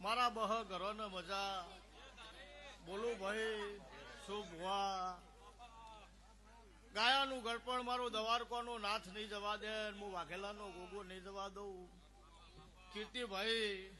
મારા બહ ઘરોને મજા બોલું ભાઈ શુભવા ગાયાનું ગળપણ મારું દવારકોનો નાથ નહીં જવા દે, હું વાઘેલાનો ગોગો નહીં જવા દઉં. કીર્તિભાઈ